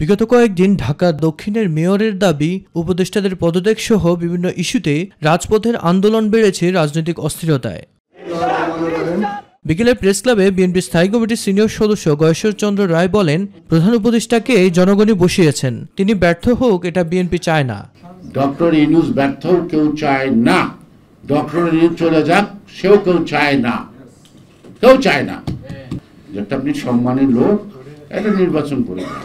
বিগত কয়েকদিন ঢাকা দক্ষিণের মেয়রের দাবি, উপদেষ্টাদের পদত্যাগ সহ বিভিন্ন ইস্যুতে রাজপথের আন্দোলন বেড়েছে রাজনৈতিক অস্থিরতায়। বিকেলে প্রেস ক্লাবে বিএনপি স্থায়ী কমিটির সিনিয়র সদস্য গয়েশ্বর চন্দ্র রায় বলেন, প্রধান উপদেষ্টাকে জনগণই বসিয়েছেন, তিনি ব্যর্থ হোক এটা বিএনপি চায় না। ডক্টর ইউনূস ব্যর্থ কেউ চায় না, ডক্টর ইউনূস চলে যাক সেও কেউ চায় না, কেউ চায় না। যেটা আপনি সম্মানের লোক, এটা নির্বাচন করে দেন,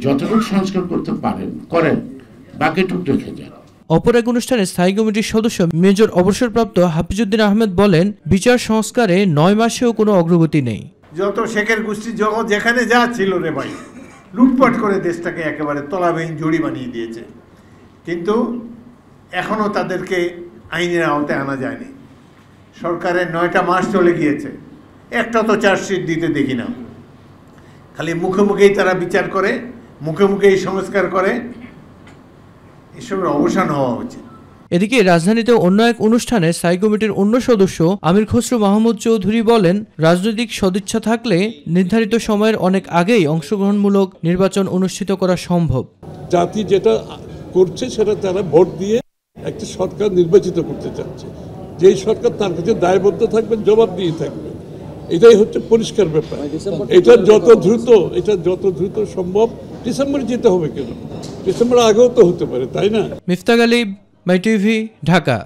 যতটুকু সংস্কার করতে পারেন করেন, বাকিটুকু রেখে যান। অপর এক অনুষ্ঠানে স্থায়ী কমিটির সদস্য মেজর অবসরপ্রাপ্ত হাফিজউদ্দিন আহমেদ বলেন, বিচার সংস্কারে 9 মাসেও কোনো অগ্রগতি নেই। যত শেখের গোষ্ঠী জগৎ যেখানে যা ছিল রে ভাই, লুটপাট করে দেশটাকে একেবারে তলাবিহীন জড়ি বানিয়ে দিয়েছে, কিন্তু এখনও তাদেরকে আইনের আওতায় আনা যায়নি। সরকারের 9টা মাস চলে গিয়েছে, একটা তো চার্জশিট দিতে দেখি না, খালি মুখে মুখেই তারা বিচার করে, মুখে মুখেই সংস্কার করে। এসবের অবসান হওয়া উচিত। এদিকে রাজধানীতে অন্য এক অনুষ্ঠানে স্থায়ী কমিটির অন্য সদস্য আমির খসরু মাহমুদ চৌধুরী বলেন, রাজনৈতিক সদিচ্ছা থাকলে নির্ধারিত সময়ের অনেক আগেই অংশগ্রহণমূলক নির্বাচন অনুষ্ঠিত করা সম্ভব। জাতি যেটা করছে সেটা তারা ভোট দিয়ে একটা সরকার নির্বাচিত করতে চাচ্ছে, যেই সরকার তার কাছে দায়বদ্ধ থাকবে, জবাব দিয়ে থাকবে, এটাই হচ্ছে পরিষ্কার ব্যাপার। এটা যত দ্রুত সম্ভব ডিসেম্বরে যেতে হবে, কেন ডিসেম্বর আগেও তো হতে পারে, তাই না? মিফতাক আলী, মাই টিভি, ঢাকা।